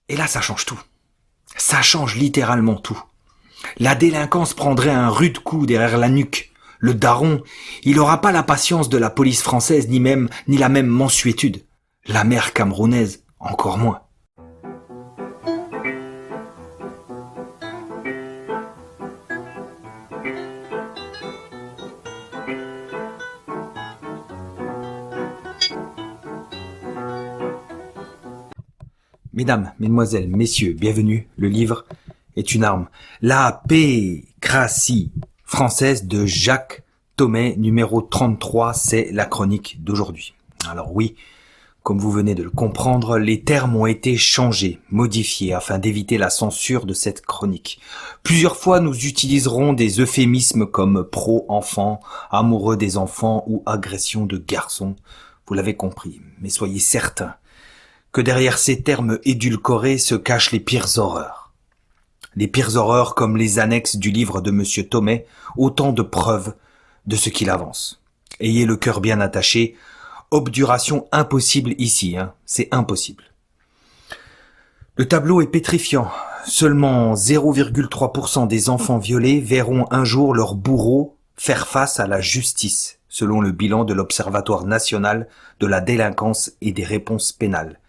Et là, ça change tout. Ça change littéralement tout. La délinquance prendrait un rude coup derrière la nuque. Le daron, il n'aura pas la patience de la police française, ni la même mansuétude. La mère camerounaise, encore moins. Mesdames, mesdemoiselles, messieurs, bienvenue. Le livre est une arme. La pécratie française de Jacques Thomay, numéro 33, c'est la chronique d'aujourd'hui. Alors oui, comme vous venez de le comprendre, les termes ont été changés, modifiés, afin d'éviter la censure de cette chronique. Plusieurs fois, nous utiliserons des euphémismes comme pro-enfant, amoureux des enfants ou agression de garçons. Vous l'avez compris, mais soyez certains que derrière ces termes édulcorés se cachent les pires horreurs. Les pires horreurs comme les annexes du livre de Monsieur Thomay, autant de preuves de ce qu'il avance. Ayez le cœur bien attaché, obturation impossible ici, c'est impossible. Le tableau est pétrifiant. Seulement 0,3% des enfants violés verront un jour leur bourreau faire face à la justice, selon le bilan de l'Observatoire national de la délinquance et des réponses pénales.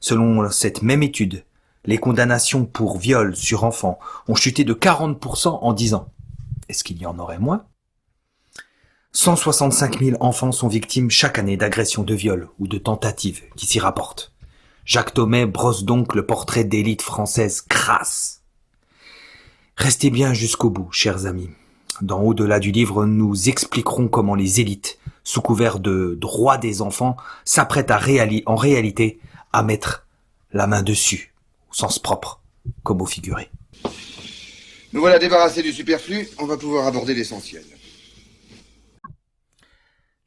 Selon cette même étude, les condamnations pour viol sur enfants ont chuté de 40% en 10 ans. Est-ce qu'il y en aurait moins ? 165 000 enfants sont victimes chaque année d'agressions de viol ou de tentatives qui s'y rapportent. Jacques Thomay brosse donc le portrait d'élite française crasse. Restez bien jusqu'au bout, chers amis. Dans Au-delà du livre, nous expliquerons comment les élites, sous couvert de droits des enfants, s'apprêtent en réalité à mettre la main dessus, au sens propre comme au figuré. Nous voilà débarrassés du superflu, on va pouvoir aborder l'essentiel.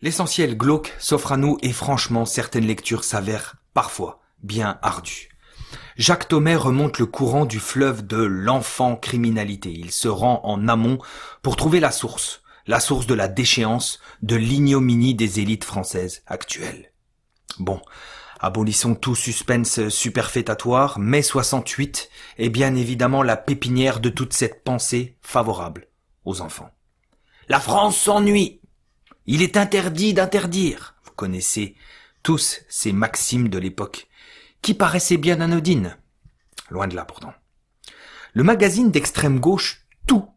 L'essentiel glauque s'offre à nous et franchement, certaines lectures s'avèrent parfois bien ardues. Jacques Thomay remonte le courant du fleuve de l'enfant-criminalité. Il se rend en amont pour trouver la source de la déchéance, de l'ignominie des élites françaises actuelles. Bon, abolissons tout suspense superfétatoire. Mai 68 est bien évidemment la pépinière de toute cette pensée favorable aux enfants. La France s'ennuie. Il est interdit d'interdire. Vous connaissez tous ces maximes de l'époque qui paraissaient bien anodines. Loin de là pourtant. Le magazine d'extrême gauche Tout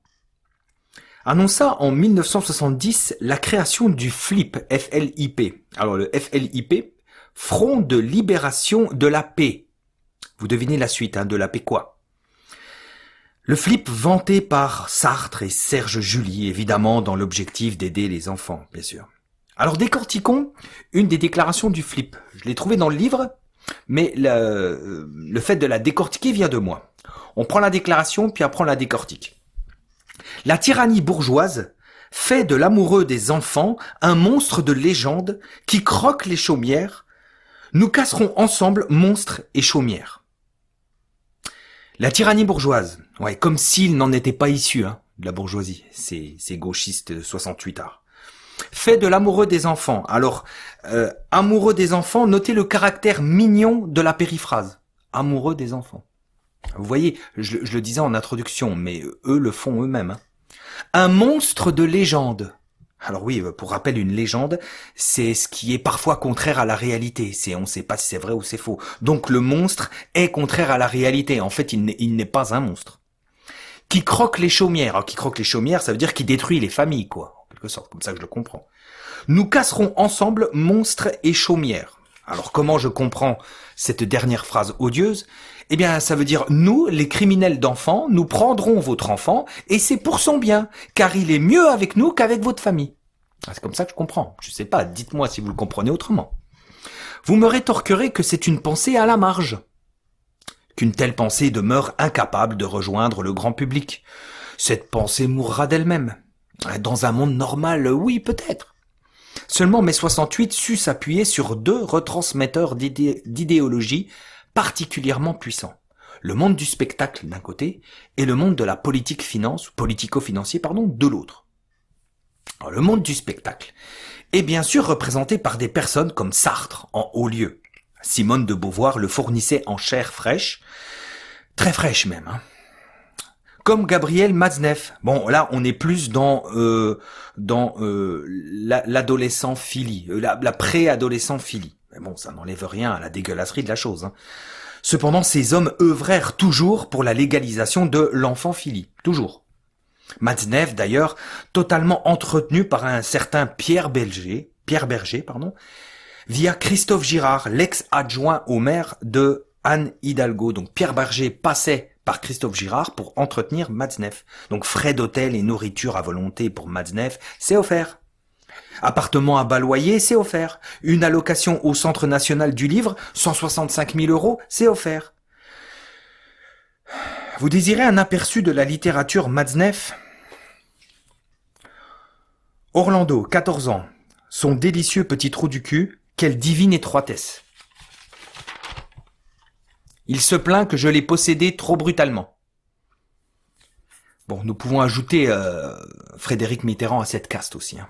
annonça en 1970 la création du FLIP, F-L-I-P. Alors le F-L-I-P, Front de libération de la paix. Vous devinez la suite, de la paix quoi ? Le FLIP vanté par Sartre et Serge July, évidemment dans l'objectif d'aider les enfants, bien sûr. Alors décortiquons une des déclarations du FLIP. Je l'ai trouvé dans le livre, mais le fait de la décortiquer vient de moi. On prend la déclaration, puis après on la décortique. La tyrannie bourgeoise fait de l'amoureux des enfants un monstre de légende qui croque les chaumières. Nous casserons ensemble monstres et chaumières. La tyrannie bourgeoise, comme s'il n'en était pas issu de la bourgeoisie, ces gauchistes 68ards. Fait de l'amoureux des enfants. Alors, amoureux des enfants, notez le caractère mignon de la périphrase. Amoureux des enfants. Vous voyez, je le disais en introduction, mais eux le font eux-mêmes. Un monstre de légende. Alors oui, pour rappel, une légende, c'est ce qui est parfois contraire à la réalité. On ne sait pas si c'est vrai ou c'est faux. Donc le monstre est contraire à la réalité. En fait, il n'est pas un monstre. Qui croque les chaumières. Alors, qui croque les chaumières, ça veut dire qu'il détruit les familles, quoi. En quelque sorte, comme ça que je le comprends. Nous casserons ensemble monstres et chaumières. Alors comment je comprends cette dernière phrase odieuse ? Eh bien, ça veut dire, nous, les criminels d'enfants, nous prendrons votre enfant, et c'est pour son bien, car il est mieux avec nous qu'avec votre famille. C'est comme ça que je comprends. Je sais pas, dites-moi si vous le comprenez autrement. Vous me rétorquerez que c'est une pensée à la marge, qu'une telle pensée demeure incapable de rejoindre le grand public. Cette pensée mourra d'elle-même. Dans un monde normal, oui, peut-être. Seulement mai 68 sut s'appuyer sur deux retransmetteurs d'idéologie particulièrement puissants. Le monde du spectacle d'un côté et le monde de la politico-financier, de l'autre. Alors, le monde du spectacle est bien sûr représenté par des personnes comme Sartre en haut lieu. Simone de Beauvoir le fournissait en chair fraîche. Très fraîche même, hein. Comme Gabriel Matzneff. Bon, là, on est plus dans l'adolescent Philly, la préadolescent Philly. Mais bon, ça n'enlève rien à la dégueulasserie de la chose, hein. Cependant, ces hommes œuvrèrent toujours pour la légalisation de l'enfant Philly. Toujours. Matzneff, d'ailleurs, totalement entretenu par un certain Pierre Berger, via Christophe Girard, l'ex-adjoint au maire de Anne Hidalgo. Donc Pierre Berger passait par Christophe Girard pour entretenir Matzneff. Donc frais d'hôtel et nourriture à volonté pour Matzneff, c'est offert. Appartement à bas loyer, c'est offert. Une allocation au Centre national du livre, 165 000 €, c'est offert. Vous désirez un aperçu de la littérature Matzneff? Orlando, 14 ans. Son délicieux petit trou du cul, quelle divine étroitesse. Il se plaint que je l'ai possédé trop brutalement. Bon, nous pouvons ajouter Frédéric Mitterrand à cette caste aussi, hein.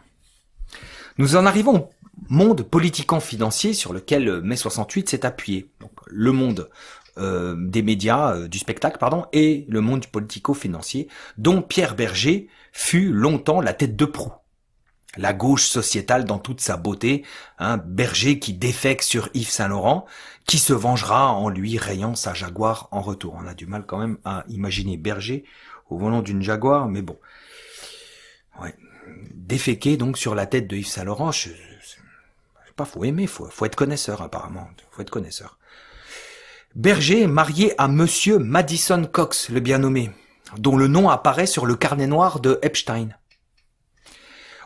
Nous en arrivons au monde politico-financier sur lequel mai 68 s'est appuyé. Donc, le monde des médias, du spectacle, et le monde du politico-financier, dont Pierre Berger fut longtemps la tête de proue. La gauche sociétale dans toute sa beauté, hein, Berger qui défèque sur Yves Saint-Laurent, qui se vengera en lui rayant sa Jaguar en retour. On a du mal quand même à imaginer Berger au volant d'une Jaguar, mais bon. Ouais. Déféquer donc sur la tête de Yves Saint-Laurent, je sais pas, faut aimer, faut être connaisseur apparemment, faut être connaisseur. Berger est marié à monsieur Madison Cox, le bien nommé, dont le nom apparaît sur le carnet noir de Epstein.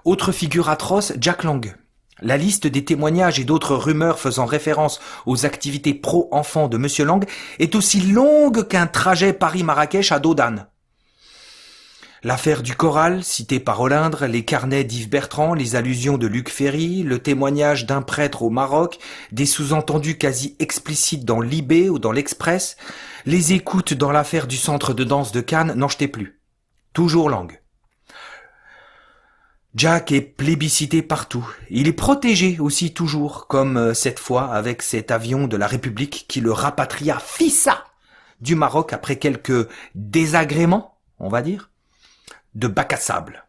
Autre figure atroce, Jack Lang. La liste des témoignages et d'autres rumeurs faisant référence aux activités pro-enfants de monsieur Lang est aussi longue qu'un trajet Paris-Marrakech à dos d'âne. L'affaire du choral, citée par Olindre, les carnets d'Yves Bertrand, les allusions de Luc Ferry, le témoignage d'un prêtre au Maroc, des sous-entendus quasi explicites dans l'IB ou dans l'Express, les écoutes dans l'affaire du centre de danse de Cannes, n'en jetez plus. Toujours Lang. Jack est plébiscité partout. Il est protégé aussi toujours, comme cette fois avec cet avion de la République qui le rapatria fissa du Maroc après quelques désagréments, on va dire, de bac à sable.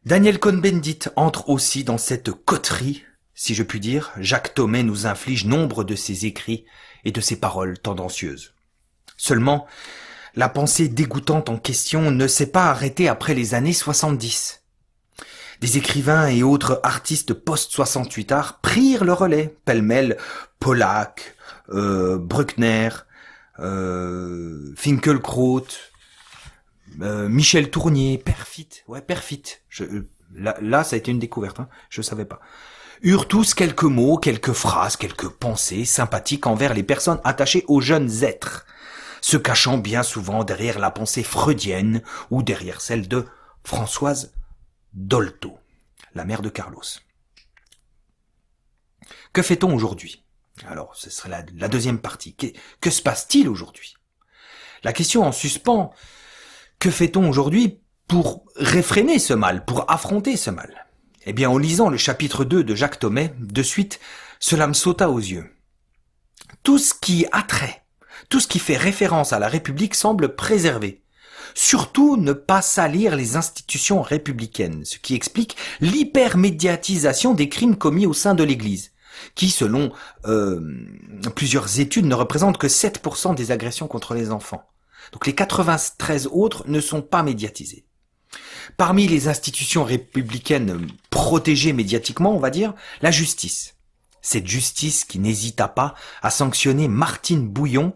Daniel Cohn-Bendit entre aussi dans cette coterie, si je puis dire. Jacques Thomé nous inflige nombre de ses écrits et de ses paroles tendancieuses. Seulement, la pensée dégoûtante en question ne s'est pas arrêtée après les années 70. Des écrivains et autres artistes post-68 art prirent le relais, pêle-mêle Pollack, Bruckner, Finkielkraut, Michel Tournier, Perfit, là ça a été une découverte, hein, je savais pas. Eurent tous quelques mots, quelques phrases, quelques pensées sympathiques envers les personnes attachées aux jeunes êtres, se cachant bien souvent derrière la pensée freudienne ou derrière celle de Françoise Dolto, la mère de Carlos. Que fait-on aujourd'hui? Alors, ce serait la deuxième partie. Que se passe-t-il aujourd'hui? La question en suspens, que fait-on aujourd'hui pour réfréner ce mal, pour affronter ce mal? Eh bien, en lisant le chapitre 2 de Jacques Thomé, de suite, cela me sauta aux yeux. Tout ce qui a trait, tout ce qui fait référence à la République semble préservé. Surtout ne pas salir les institutions républicaines, ce qui explique l'hypermédiatisation des crimes commis au sein de l'Église, qui, selon plusieurs études, ne représente que 7% des agressions contre les enfants. Donc les 93 autres ne sont pas médiatisés. Parmi les institutions républicaines protégées médiatiquement, on va dire, la justice. Cette justice qui n'hésita pas à sanctionner Martine Bouillon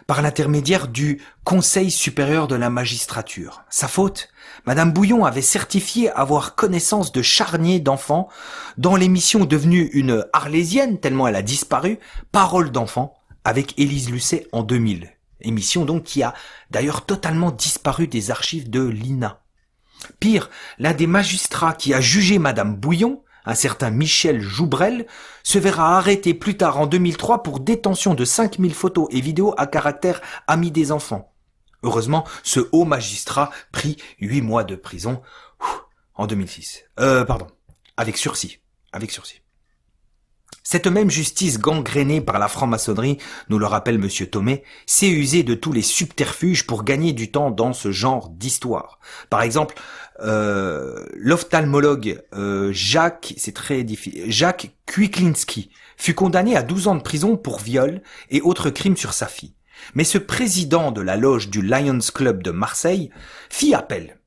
par l'intermédiaire du Conseil supérieur de la magistrature. Sa faute, Madame Bouillon avait certifié avoir connaissance de charniers d'enfants dans l'émission devenue une arlésienne tellement elle a disparu, Parole d'enfant, avec Élise Lucet en 2000. Émission donc qui a d'ailleurs totalement disparu des archives de l'INA. Pire, l'un des magistrats qui a jugé Madame Bouillon, un certain Michel Joubrel, se verra arrêté plus tard en 2003 pour détention de 5000 photos et vidéos à caractère ami des enfants. Heureusement, ce haut magistrat prit 8 mois de prison en 2006. Avec sursis. Cette même justice gangrénée par la franc-maçonnerie, nous le rappelle Monsieur Thomé, sait user de tous les subterfuges pour gagner du temps dans ce genre d'histoire. Par exemple, l'ophtalmologue Jacques Kwiklinski fut condamné à 12 ans de prison pour viol et autres crimes sur sa fille. Mais ce président de la loge du Lions Club de Marseille fit appel.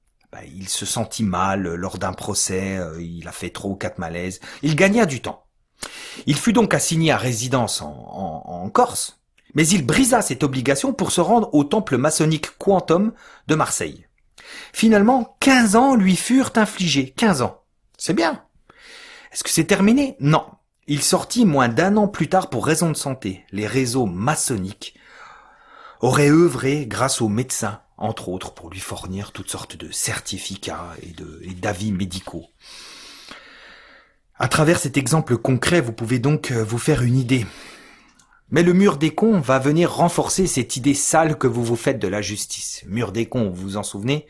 Il se sentit mal lors d'un procès, il a fait 3 ou 4 malaises, il gagna du temps. Il fut donc assigné à résidence en Corse, mais il brisa cette obligation pour se rendre au temple maçonnique Quantum de Marseille. Finalement, 15 ans lui furent infligés. 15 ans. C'est bien. Est-ce que c'est terminé? Non. Il sortit moins d'1 an plus tard pour raison de santé. Les réseaux maçonniques auraient œuvré grâce aux médecins, entre autres, pour lui fournir toutes sortes de certificats et d'avis médicaux. À travers cet exemple concret, vous pouvez donc vous faire une idée. Mais le mur des cons va venir renforcer cette idée sale que vous vous faites de la justice. Mur des cons, vous vous en souvenez?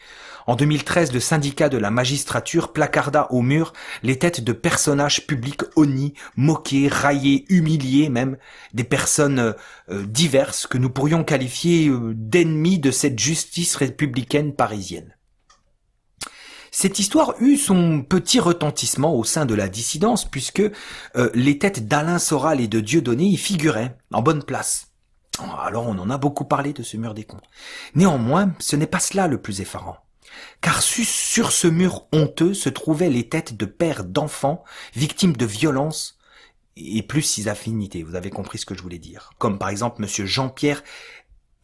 En 2013, le syndicat de la magistrature placarda au mur les têtes de personnages publics honnis, moqués, raillés, humiliés même, des personnes diverses que nous pourrions qualifier d'ennemis de cette justice républicaine parisienne. Cette histoire eut son petit retentissement au sein de la dissidence puisque les têtes d'Alain Soral et de Dieudonné y figuraient, en bonne place. Alors on en a beaucoup parlé de ce mur des cons. Néanmoins, ce n'est pas cela le plus effarant. Car sur ce mur honteux se trouvaient les têtes de pères d'enfants victimes de violences et plus ses affinités, vous avez compris ce que je voulais dire. Comme par exemple monsieur Jean-Pierre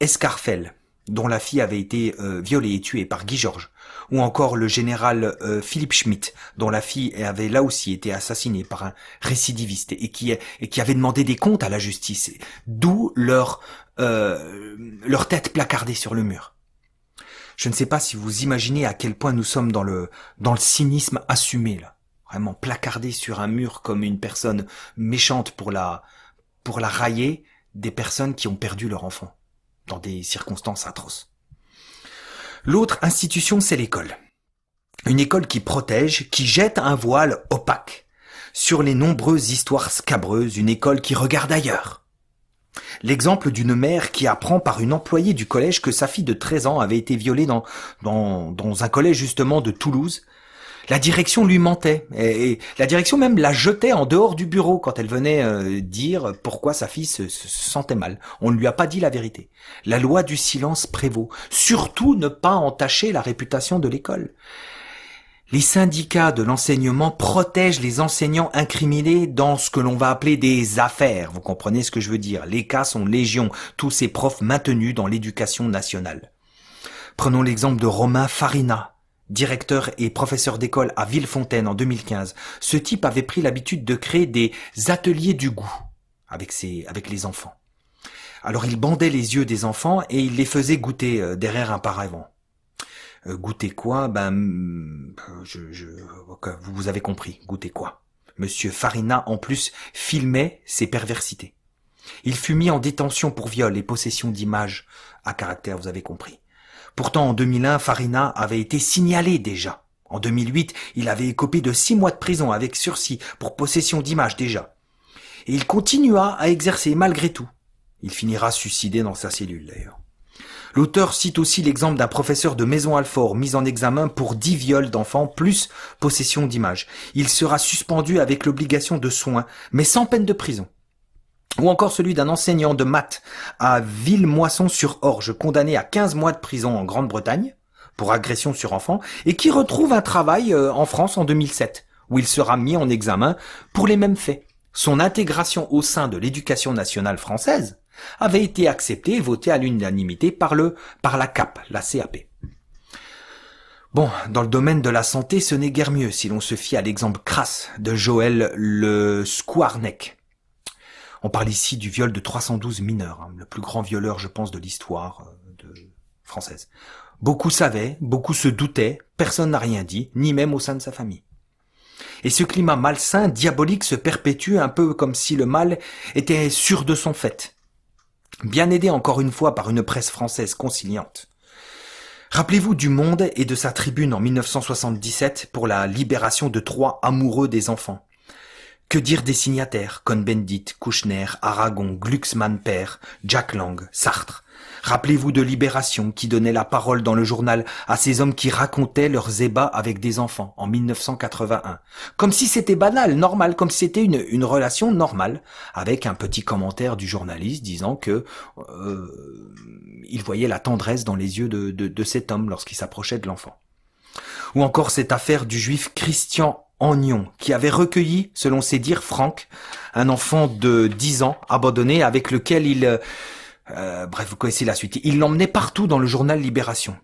Escarfel, dont la fille avait été violée et tuée par Guy Georges, ou encore le général Philippe Schmitt, dont la fille avait là aussi été assassinée par un récidiviste et qui avait demandé des comptes à la justice, d'où leur tête placardée sur le mur. Je ne sais pas si vous imaginez à quel point nous sommes dans le cynisme assumé là, vraiment placardé sur un mur comme une personne méchante pour la railler des personnes qui ont perdu leur enfant dans des circonstances atroces. L'autre institution, c'est l'école. Une école qui protège, qui jette un voile opaque sur les nombreuses histoires scabreuses, une école qui regarde ailleurs. L'exemple d'une mère qui apprend par une employée du collège que sa fille de 13 ans avait été violée dans un collège justement de Toulouse. La direction lui mentait et la direction même la jetait en dehors du bureau quand elle venait dire pourquoi sa fille se sentait mal. On ne lui a pas dit la vérité. La loi du silence prévaut. Surtout ne pas entacher la réputation de l'école. Les syndicats de l'enseignement protègent les enseignants incriminés dans ce que l'on va appeler des affaires. Vous comprenez ce que je veux dire? Les cas sont légion, tous ces profs maintenus dans l'éducation nationale. Prenons l'exemple de Romain Farina, directeur et professeur d'école à Villefontaine en 2015. Ce type avait pris l'habitude de créer des ateliers du goût avec les enfants. Alors il bandait les yeux des enfants et il les faisait goûter derrière un paravent. Goûter quoi? Vous avez compris. Goûter quoi? Monsieur Farina, en plus, filmait ses perversités. Il fut mis en détention pour viol et possession d'images à caractère, vous avez compris. Pourtant, en 2001, Farina avait été signalé déjà. En 2008, il avait écopé de 6 mois de prison avec sursis pour possession d'images déjà. Et il continua à exercer malgré tout. Il finira suicidé dans sa cellule d'ailleurs. L'auteur cite aussi l'exemple d'un professeur de Maison-Alfort mis en examen pour 10 viols d'enfants plus possession d'images. Il sera suspendu avec l'obligation de soins, mais sans peine de prison. Ou encore celui d'un enseignant de maths à Villemoisson-sur-Orge, condamné à 15 mois de prison en Grande-Bretagne pour agression sur enfant, et qui retrouve un travail en France en 2007, où il sera mis en examen pour les mêmes faits. Son intégration au sein de l'éducation nationale française avait été acceptée et votée à l'unanimité par la CAP, la CAP. Bon, dans le domaine de la santé, ce n'est guère mieux si l'on se fie à l'exemple crasse de Joël Le Skwarneck. On parle ici du viol de 312 mineurs, le plus grand violeur, je pense, de l'histoire française. Beaucoup savaient, beaucoup se doutaient, personne n'a rien dit, ni même au sein de sa famille. Et ce climat malsain, diabolique, se perpétue un peu comme si le mal était sûr de son fait. Bien aidé encore une fois par une presse française conciliante. Rappelez-vous du Monde et de sa tribune en 1977 pour la libération de 3 amoureux des enfants. Que dire des signataires, Cohn-Bendit, Kouchner, Aragon, Glucksmann père, Jack Lang, Sartre. Rappelez-vous de Libération qui donnait la parole dans le journal à ces hommes qui racontaient leurs ébats avec des enfants en 1981. Comme si c'était banal, normal, comme si c'était une relation normale, avec un petit commentaire du journaliste disant que il voyait la tendresse dans les yeux de cet homme lorsqu'il s'approchait de l'enfant. Ou encore cette affaire du juif Christian Agnon, qui avait recueilli, selon ses dires francs, un enfant de 10 ans abandonné avec lequel il... bref, vous connaissez la suite. Il l'emmenait partout dans le journal Libération.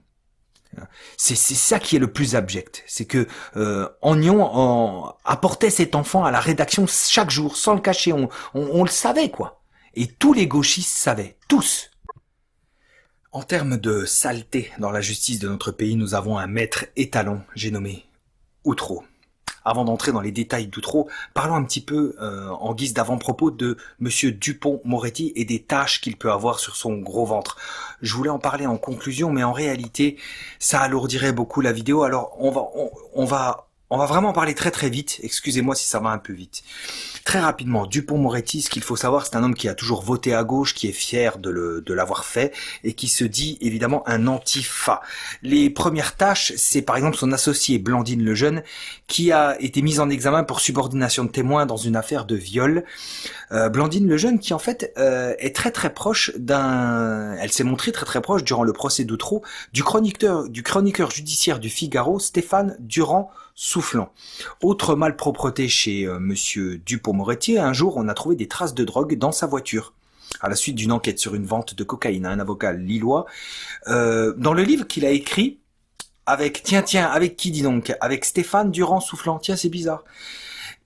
C'est ça qui est le plus abject. C'est que Agnon apportait cet enfant à la rédaction chaque jour, sans le cacher. On le savait, quoi. Et tous les gauchistes savaient. Tous. En termes de saleté dans la justice de notre pays, nous avons un maître étalon, j'ai nommé Outreau. Avant d'entrer dans les détails d'Outreau, parlons un petit peu en guise d'avant-propos de Monsieur Dupond-Moretti et des tâches qu'il peut avoir sur son gros ventre. Je voulais en parler en conclusion, mais en réalité, ça alourdirait beaucoup la vidéo. Alors on va vraiment parler très très vite. Excusez-moi si ça va un peu vite. Très rapidement, Dupond-Moretti, ce qu'il faut savoir, c'est un homme qui a toujours voté à gauche, qui est fier de l'avoir fait et qui se dit évidemment un antifa. Les premières tâches, c'est par exemple son associé Blandine Lejeune, qui a été mise en examen pour subordination de témoin dans une affaire de viol. Blandine Lejeune, qui en fait est très très proche elle s'est montrée très très proche durant le procès d'Outreau du chroniqueur judiciaire du Figaro, Stéphane Durand-Soufflant. Autre malpropreté chez Monsieur Dupond-Moretti, un jour on a trouvé des traces de drogue dans sa voiture. À la suite d'une enquête sur une vente de cocaïne à un avocat lillois, dans le livre qu'il a écrit avec qui dis donc, avec Stéphane Durand-Soufflant. Tiens, c'est bizarre.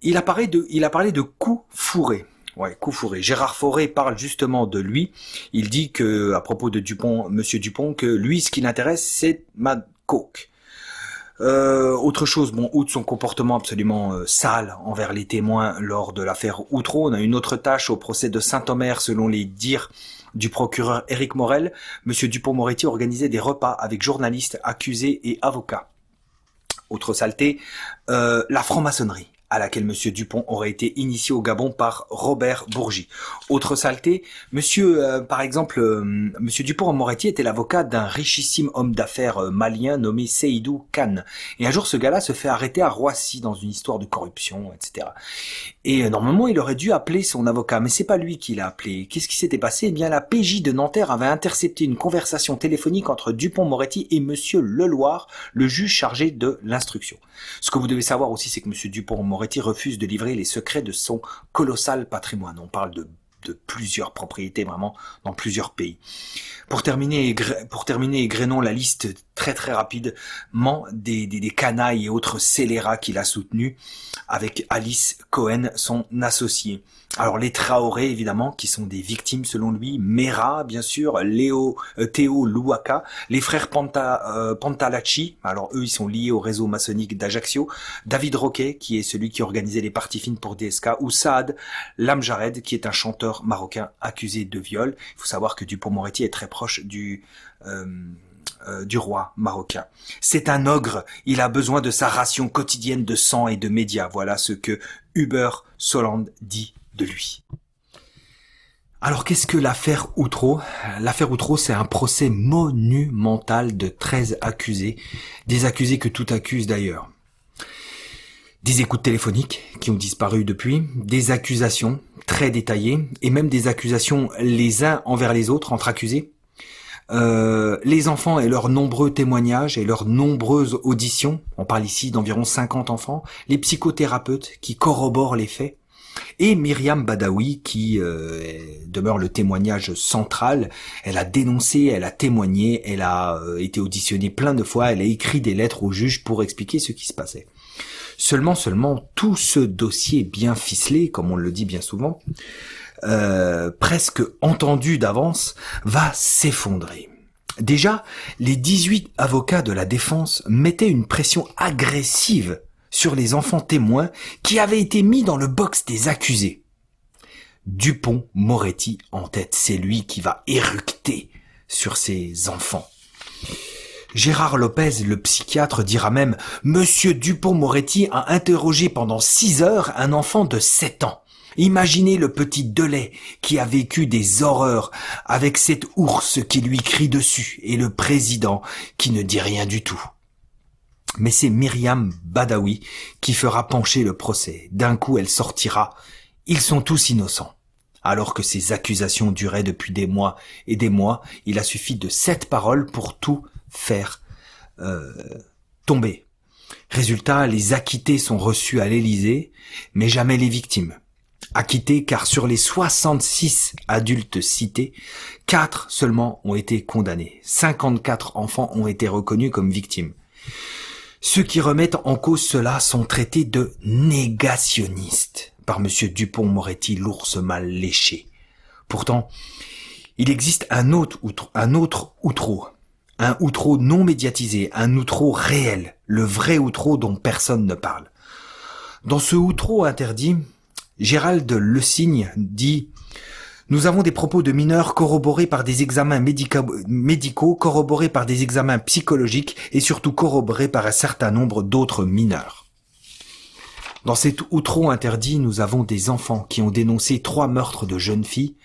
Il a parlé de coups fourrés. Ouais, coup fourré. Gérard Fauré parle justement de lui. Il dit que, à propos de Monsieur Dupond, que lui, ce qui l'intéresse, c'est ma coke. Autre chose, outre son comportement absolument sale envers les témoins lors de l'affaire Outreau, on a une autre tâche au procès de Saint-Omer, selon les dires du procureur Éric Morel. Monsieur Dupond-Moretti organisait des repas avec journalistes, accusés et avocats. Autre saleté, la franc-maçonnerie, à laquelle Monsieur Dupond aurait été initié au Gabon par Robert Bourgi. Autre saleté, par exemple, Monsieur Dupond-Moretti était l'avocat d'un richissime homme d'affaires malien nommé Seydou Khan. Et un jour, ce gars-là se fait arrêter à Roissy dans une histoire de corruption, etc. Et normalement, il aurait dû appeler son avocat, mais c'est pas lui qui l'a appelé. Qu'est-ce qui s'était passé? Eh bien, la PJ de Nanterre avait intercepté une conversation téléphonique entre Dupond-Moretti et Monsieur Leloir, le juge chargé de l'instruction. Ce que vous devez savoir aussi, c'est que Monsieur Dupond-Moretti refuse de livrer les secrets de son colossal patrimoine. On parle de plusieurs propriétés vraiment dans plusieurs pays. Pour terminer, égrenons la liste très très rapidement des canailles et autres scélérats qu'il a soutenus avec Alice Cohen, son associé. Alors les Traoré évidemment, qui sont des victimes selon lui, Mera bien sûr, Théo Louaka, les frères Pantalacci, alors eux ils sont liés au réseau maçonnique d'Ajaccio, David Roquet qui est celui qui organisait les parties fines pour DSK, ou Saad Lamjared qui est un chanteur marocain accusé de viol. Il faut savoir que Dupond-Moretti est très proche du roi marocain. C'est un ogre, il a besoin de sa ration quotidienne de sang et de médias. Voilà ce que Hubert Solland dit de lui. Alors qu'est-ce que l'affaire Outreau? L'affaire Outreau, c'est un procès monumental de 13 accusés, des accusés que tout accuse d'ailleurs. Des écoutes téléphoniques qui ont disparu depuis, des accusations très détaillées, et même des accusations les uns envers les autres entre accusés. Les enfants et leurs nombreux témoignages et leurs nombreuses auditions, on parle ici d'environ 50 enfants, les psychothérapeutes qui corroborent les faits, et Myriam Badawi qui demeure le témoignage central. Elle a dénoncé, elle a témoigné, elle a été auditionnée plein de fois, elle a écrit des lettres au juge pour expliquer ce qui se passait. Seulement, tout ce dossier bien ficelé, comme on le dit bien souvent, presque entendu d'avance, va s'effondrer. Déjà, les 18 avocats de la défense mettaient une pression agressive sur les enfants témoins qui avaient été mis dans le box des accusés. Dupond-Moretti en tête, c'est lui qui va éructer sur ces enfants. Gérard Lopez, le psychiatre, dira même « Monsieur Dupond-Moretti a interrogé pendant 6 heures un enfant de 7 ans. Imaginez le petit Delay qui a vécu des horreurs avec cet ours qui lui crie dessus et le président qui ne dit rien du tout. » Mais c'est Myriam Badawi qui fera pencher le procès. D'un coup, elle sortira « Ils sont tous innocents ». Alors que ces accusations duraient depuis des mois et des mois, il a suffi de 7 paroles pour tout faire tomber. Résultat, les acquittés sont reçus à l'Élysée, mais jamais les victimes. Acquittés car sur les 66 adultes cités, 4 seulement ont été condamnés. 54 enfants ont été reconnus comme victimes. Ceux qui remettent en cause cela sont traités de négationnistes par monsieur Dupond-Moretti, l'ours mal léché. Pourtant, il existe un autre outreau. Un outreau non médiatisé, un outreau réel, le vrai outreau dont personne ne parle. Dans ce outreau interdit, Gérald Le Signe dit « Nous avons des propos de mineurs corroborés par des examens médicaux, corroborés par des examens psychologiques et surtout corroborés par un certain nombre d'autres mineurs. » Dans cet outreau interdit, nous avons des enfants qui ont dénoncé 3 meurtres de jeunes filles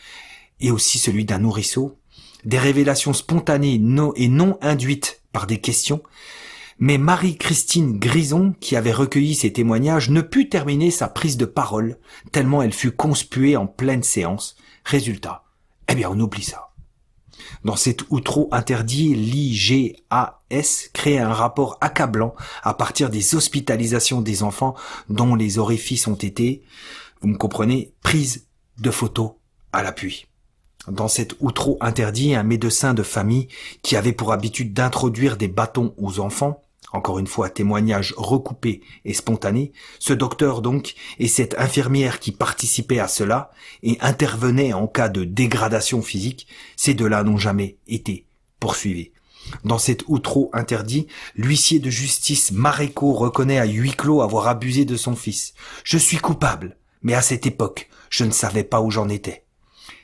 et aussi celui d'un nourrisseau, des révélations spontanées et non induites par des questions, mais Marie-Christine Grison, qui avait recueilli ces témoignages, ne put terminer sa prise de parole, tellement elle fut conspuée en pleine séance. Résultat, on oublie ça. Dans cet outreau interdit, l'IGAS crée un rapport accablant à partir des hospitalisations des enfants dont les orifices ont été, vous me comprenez, prises de photos à l'appui. Dans cet outreau interdit, un médecin de famille qui avait pour habitude d'introduire des bâtons aux enfants, encore une fois témoignage recoupé et spontané, ce docteur donc et cette infirmière qui participaient à cela et intervenaient en cas de dégradation physique, ces deux-là n'ont jamais été poursuivis. Dans cet outreau interdit, l'huissier de justice Maréco reconnaît à huis clos avoir abusé de son fils. « Je suis coupable, mais à cette époque, je ne savais pas où j'en étais. »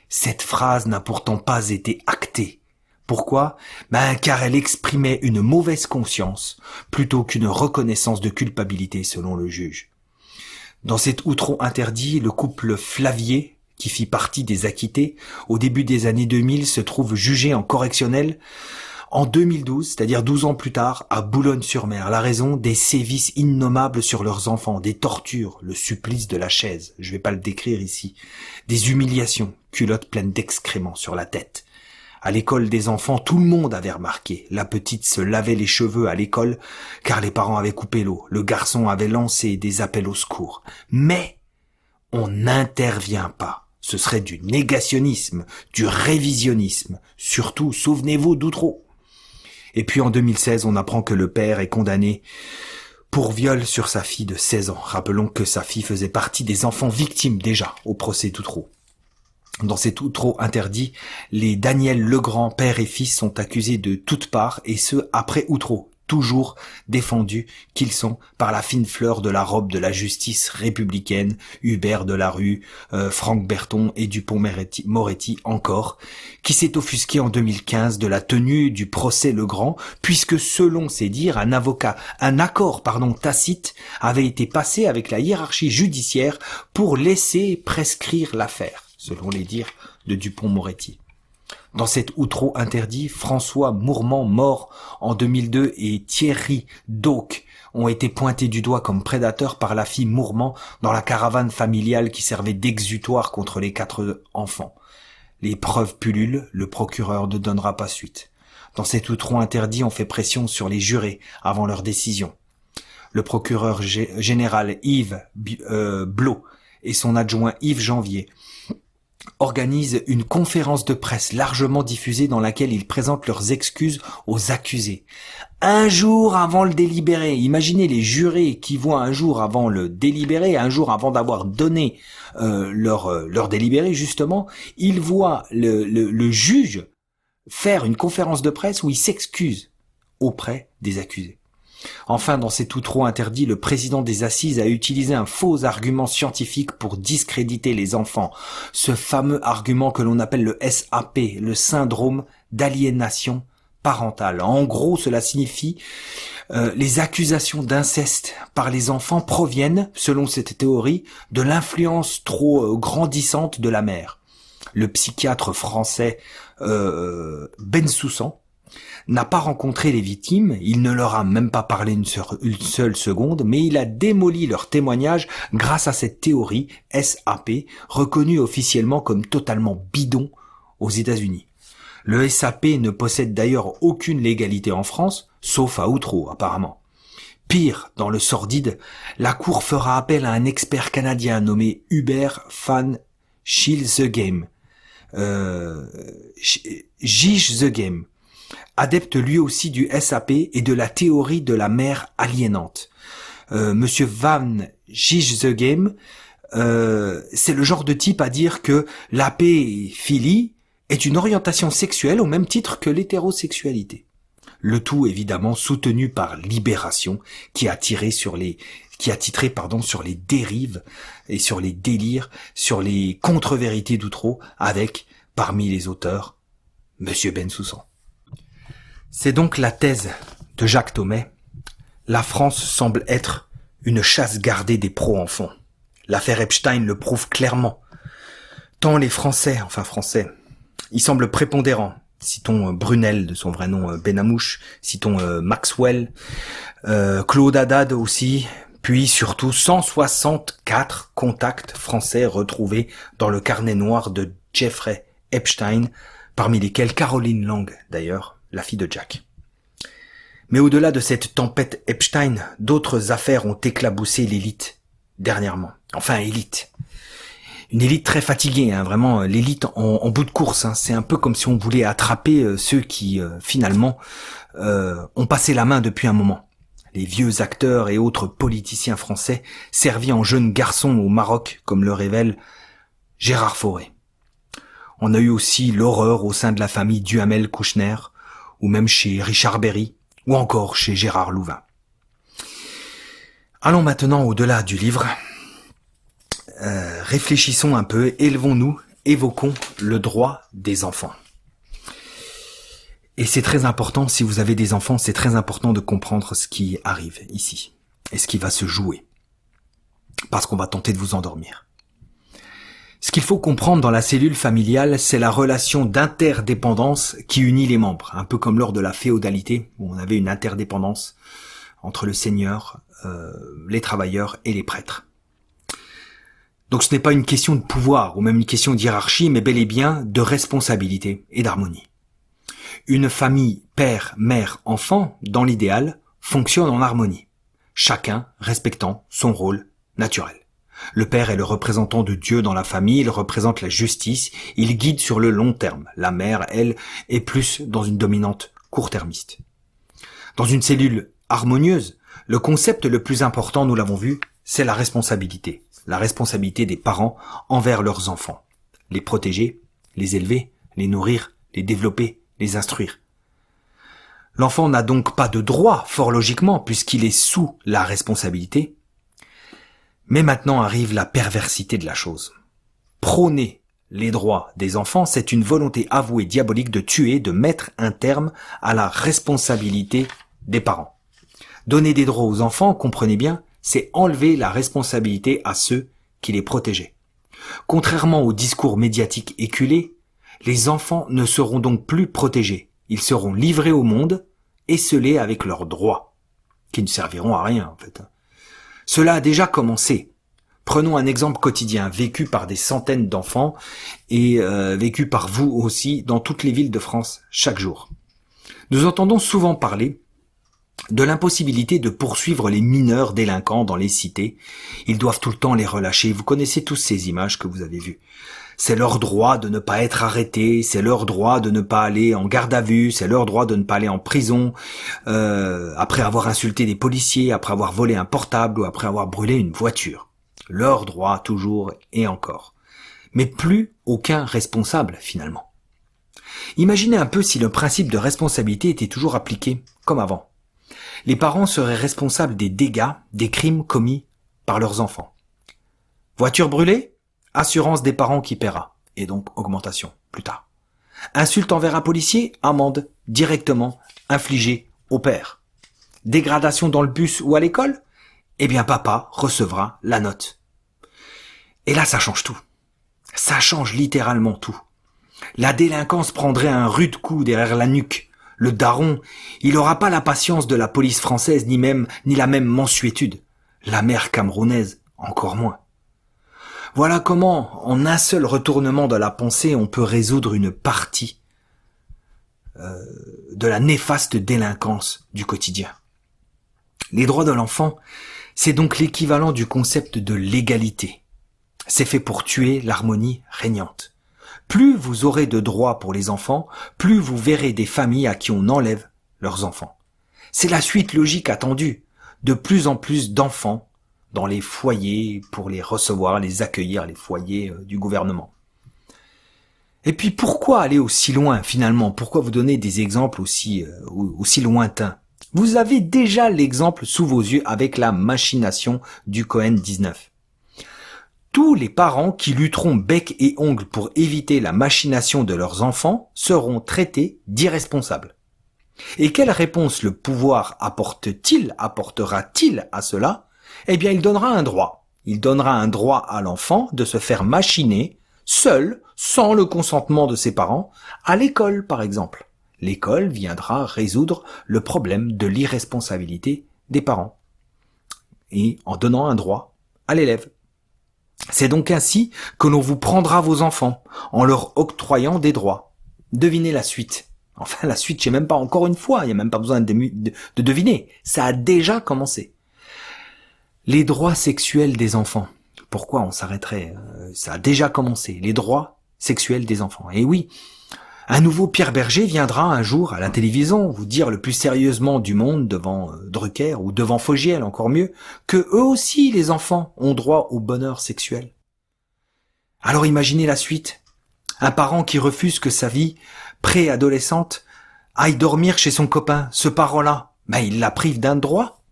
Cette phrase n'a pourtant pas été actée. Pourquoi ? Car elle exprimait une mauvaise conscience plutôt qu'une reconnaissance de culpabilité selon le juge. Dans cet outreau interdit, le couple Flavier, qui fit partie des acquittés, au début des années 2000 se trouve jugé en correctionnel en 2012, c'est-à-dire 12 ans plus tard, à Boulogne-sur-Mer. La raison, des sévices innommables sur leurs enfants, des tortures, le supplice de la chaise, je vais pas le décrire ici, des humiliations, culottes pleines d'excréments sur la tête. À l'école des enfants, tout le monde avait remarqué. La petite se lavait les cheveux à l'école car les parents avaient coupé l'eau. Le garçon avait lancé des appels au secours. Mais on n'intervient pas. Ce serait du négationnisme, du révisionnisme. Surtout, souvenez-vous d'Outreau. Et puis en 2016, on apprend que le père est condamné pour viol sur sa fille de 16 ans. Rappelons que sa fille faisait partie des enfants victimes déjà au procès d'Outreau. Dans cet outreau interdit, les Daniel Legrand, père et fils, sont accusés de toutes parts, et ce, après Outreau, toujours défendus qu'ils sont par la fine fleur de la robe de la justice républicaine, Hubert Delarue, Franck Berton et Dupond-Moretti encore, qui s'est offusqué en 2015 de la tenue du procès Legrand, puisque selon ses dires, un accord tacite avait été passé avec la hiérarchie judiciaire pour laisser prescrire l'affaire, selon les dires de Dupond-Moretti. Dans cet outreau interdit, François Mourmand, mort en 2002, et Thierry Dauque ont été pointés du doigt comme prédateurs par la fille Mourmand dans la caravane familiale qui servait d'exutoire contre les 4 enfants. Les preuves pullulent, le procureur ne donnera pas suite. Dans cet outreau interdit, on fait pression sur les jurés avant leur décision. Le procureur général Yves Blot et son adjoint Yves Janvier organisent une conférence de presse largement diffusée dans laquelle ils présentent leurs excuses aux accusés. Un jour avant le délibéré, imaginez les jurés qui voient un jour avant le délibéré, un jour avant d'avoir donné leur délibéré justement, ils voient le juge faire une conférence de presse où il s'excuse auprès des accusés. Enfin, dans cet outreau interdit, le président des assises a utilisé un faux argument scientifique pour discréditer les enfants. Ce fameux argument que l'on appelle le SAP, le syndrome d'aliénation parentale. En gros, cela signifie les accusations d'inceste par les enfants proviennent, selon cette théorie, de l'influence trop grandissante de la mère. Le psychiatre français Bensoussan n'a pas rencontré les victimes, il ne leur a même pas parlé une seule seconde, mais il a démoli leur témoignage grâce à cette théorie SAP, reconnue officiellement comme totalement bidon aux États-Unis. Le SAP ne possède d'ailleurs aucune légalité en France, sauf à Outreau apparemment. Pire, dans le sordide, la Cour fera appel à un expert canadien nommé Hubert van Schilzegem, Gijzegem, adepte lui aussi du SAP et de la théorie de la mère aliénante. Monsieur Van Gijzegem, c'est le genre de type à dire que l'apéphilie est une orientation sexuelle au même titre que l'hétérosexualité. Le tout évidemment soutenu par Libération, qui a titré sur les dérives et sur les délires, sur les contre-vérités d'Outreau, avec, parmi les auteurs, Monsieur Bensoussan. C'est donc la thèse de Jacques Thomay. La France semble être une chasse gardée des pro-enfants. L'affaire Epstein le prouve clairement. Tant les Français, ils semblent prépondérants. Citons Brunel, de son vrai nom Benamouche, citons Maxwell, Claude Haddad aussi, puis surtout 164 contacts français retrouvés dans le carnet noir de Jeffrey Epstein, parmi lesquels Caroline Lang, d'ailleurs, la fille de Jack. Mais au-delà de cette tempête Epstein, d'autres affaires ont éclaboussé l'élite dernièrement. Enfin, élite. Une élite très fatiguée, vraiment l'élite en bout de course. C'est un peu comme si on voulait attraper ceux qui, finalement, ont passé la main depuis un moment. Les vieux acteurs et autres politiciens français servis en jeunes garçons au Maroc, comme le révèle Gérard Fauré. On a eu aussi l'horreur au sein de la famille Duhamel Kouchner, ou même chez Richard Berry, ou encore chez Gérard Louvain. Allons maintenant au-delà du livre. Réfléchissons un peu, élevons-nous, évoquons le droit des enfants. Et c'est très important, si vous avez des enfants, c'est très important de comprendre ce qui arrive ici, et ce qui va se jouer, parce qu'on va tenter de vous endormir. Ce qu'il faut comprendre dans la cellule familiale, c'est la relation d'interdépendance qui unit les membres, un peu comme lors de la féodalité, où on avait une interdépendance entre le seigneur, les travailleurs et les prêtres. Donc ce n'est pas une question de pouvoir ou même une question de hiérarchie, mais bel et bien de responsabilité et d'harmonie. Une famille père, mère, enfant, dans l'idéal, fonctionne en harmonie, chacun respectant son rôle naturel. Le père est le représentant de Dieu dans la famille, il représente la justice, il guide sur le long terme. La mère, elle, est plus dans une dominante court-termiste. Dans une cellule harmonieuse, le concept le plus important, nous l'avons vu, c'est la responsabilité. La responsabilité des parents envers leurs enfants. Les protéger, les élever, les nourrir, les développer, les instruire. L'enfant n'a donc pas de droit, fort logiquement, puisqu'il est sous la responsabilité. Mais maintenant arrive la perversité de la chose. Prôner les droits des enfants, c'est une volonté avouée diabolique de tuer, de mettre un terme à la responsabilité des parents. Donner des droits aux enfants, comprenez bien, c'est enlever la responsabilité à ceux qui les protégeaient. Contrairement au discours médiatique éculé, les enfants ne seront donc plus protégés. Ils seront livrés au monde, esseulés avec leurs droits, qui ne serviront à rien en fait. Cela a déjà commencé. Prenons un exemple quotidien, vécu par des centaines d'enfants et vécu par vous aussi dans toutes les villes de France chaque jour. Nous entendons souvent parler de l'impossibilité de poursuivre les mineurs délinquants dans les cités. Ils doivent tout le temps les relâcher. Vous connaissez tous ces images que vous avez vues. C'est leur droit de ne pas être arrêtés, c'est leur droit de ne pas aller en garde à vue, c'est leur droit de ne pas aller en prison après avoir insulté des policiers, après avoir volé un portable ou après avoir brûlé une voiture. Leur droit toujours et encore. Mais plus aucun responsable finalement. Imaginez un peu si le principe de responsabilité était toujours appliqué comme avant. Les parents seraient responsables des dégâts, des crimes commis par leurs enfants. Voiture brûlée ? Assurance des parents qui paiera, et donc augmentation plus tard. Insulte envers un policier, amende directement infligée au père. Dégradation dans le bus ou à l'école, eh bien papa recevra la note. Et là ça change tout. Ça change littéralement tout. La délinquance prendrait un rude coup derrière la nuque. Le daron, il n'aura pas la patience de la police française ni la même mansuétude. La mère camerounaise, encore moins. Voilà comment, en un seul retournement de la pensée, on peut résoudre une partie de la néfaste délinquance du quotidien. Les droits de l'enfant, c'est donc l'équivalent du concept de l'égalité. C'est fait pour tuer l'harmonie régnante. Plus vous aurez de droits pour les enfants, plus vous verrez des familles à qui on enlève leurs enfants. C'est la suite logique attendue. De plus en plus d'enfants dans les foyers pour les recevoir, les accueillir, les foyers du gouvernement. Et puis pourquoi aller aussi loin finalement? Pourquoi vous donner des exemples aussi lointains? Vous avez déjà l'exemple sous vos yeux avec la machination du Cohen 19. Tous les parents qui lutteront bec et ongles pour éviter la machination de leurs enfants seront traités d'irresponsables. Et quelle réponse le pouvoir apportera-t-il à cela? Eh bien, il donnera un droit. Il donnera un droit à l'enfant de se faire machiner, seul, sans le consentement de ses parents, à l'école par exemple. L'école viendra résoudre le problème de l'irresponsabilité des parents. Et en donnant un droit à l'élève. C'est donc ainsi que l'on vous prendra vos enfants, en leur octroyant des droits. Devinez la suite. Enfin, la suite, je sais même pas, encore une fois, il n'y a même pas besoin de deviner. Ça a déjà commencé. Les droits sexuels des enfants. Pourquoi on s'arrêterait? Ça a déjà commencé. Les droits sexuels des enfants. Et oui, un nouveau Pierre Berger viendra un jour à la télévision vous dire le plus sérieusement du monde devant Drucker ou devant Fogiel, encore mieux, que eux aussi, les enfants, ont droit au bonheur sexuel. Alors imaginez la suite. Un parent qui refuse que sa vie préadolescente aille dormir chez son copain. Ce parent-là, il la prive d'un droit.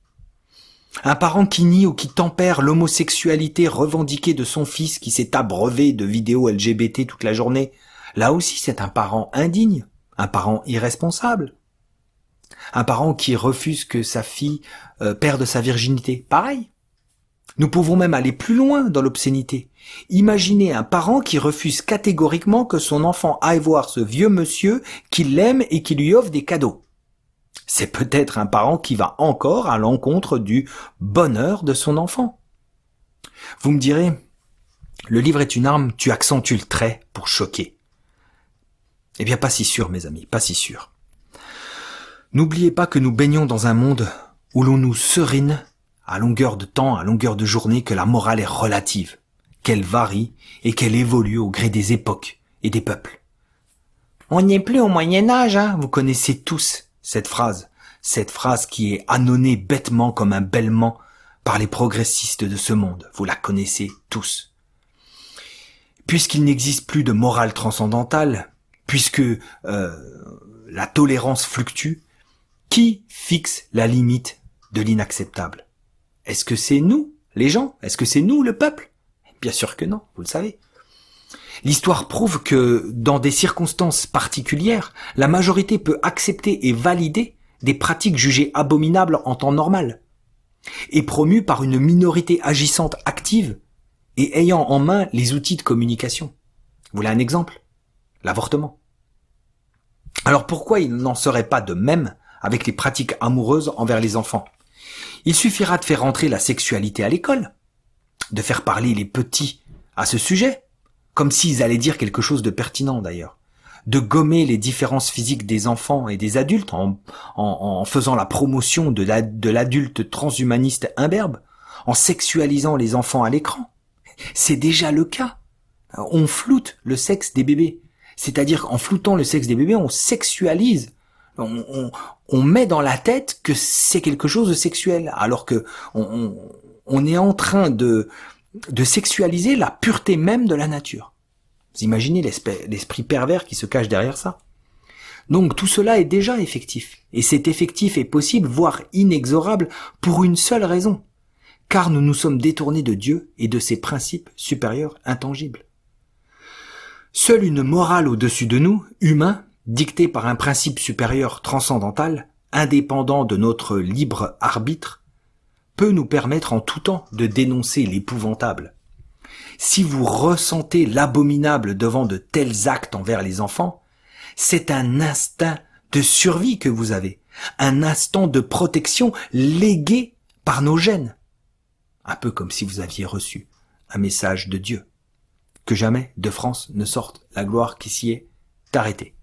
Un parent qui nie ou qui tempère l'homosexualité revendiquée de son fils qui s'est abreuvé de vidéos LGBT toute la journée. Là aussi, c'est un parent indigne, un parent irresponsable. Un parent qui refuse que sa fille perde sa virginité. Pareil. Nous pouvons même aller plus loin dans l'obscénité. Imaginez un parent qui refuse catégoriquement que son enfant aille voir ce vieux monsieur qui l'aime et qui lui offre des cadeaux. C'est peut-être un parent qui va encore à l'encontre du bonheur de son enfant. Vous me direz, le livre est une arme, tu accentues le trait pour choquer. Eh bien, pas si sûr, mes amis, pas si sûr. N'oubliez pas que nous baignons dans un monde où l'on nous serine à longueur de temps, à longueur de journée, que la morale est relative, qu'elle varie et qu'elle évolue au gré des époques et des peuples. On n'est plus au Moyen-Âge, hein, vous connaissez tous cette phrase qui est ânonnée bêtement comme un bêlement par les progressistes de ce monde. Vous la connaissez tous. Puisqu'il n'existe plus de morale transcendantale, puisque la tolérance fluctue, qui fixe la limite de l'inacceptable? Est-ce que c'est nous, les gens? Est-ce que c'est nous, le peuple? Bien sûr que non, vous le savez. L'histoire prouve que, dans des circonstances particulières, la majorité peut accepter et valider des pratiques jugées abominables en temps normal, et promues par une minorité agissante active et ayant en main les outils de communication. Vous voulez un exemple? L'avortement. Alors pourquoi il n'en serait pas de même avec les pratiques amoureuses envers les enfants? Il suffira de faire entrer la sexualité à l'école, de faire parler les petits à ce sujet, comme s'ils allaient dire quelque chose de pertinent d'ailleurs, de gommer les différences physiques des enfants et des adultes en faisant la promotion de l'adulte transhumaniste imberbe, en sexualisant les enfants à l'écran. C'est déjà le cas. On floute le sexe des bébés. C'est-à-dire qu'en floutant le sexe des bébés, on sexualise. On met dans la tête que c'est quelque chose de sexuel, alors que on est en train de sexualiser la pureté même de la nature. Vous imaginez l'esprit pervers qui se cache derrière ça? Donc tout cela est déjà effectif. Et c'est effectif et possible, voire inexorable, pour une seule raison. Car nous nous sommes détournés de Dieu et de ses principes supérieurs intangibles. Seule une morale au-dessus de nous, humains, dictée par un principe supérieur transcendantal, indépendant de notre libre arbitre, peut nous permettre en tout temps de dénoncer l'épouvantable. Si vous ressentez l'abominable devant de tels actes envers les enfants, c'est un instinct de survie que vous avez, un instinct de protection légué par nos gènes. Un peu comme si vous aviez reçu un message de Dieu. Que jamais de France ne sorte la gloire qui s'y est arrêtée.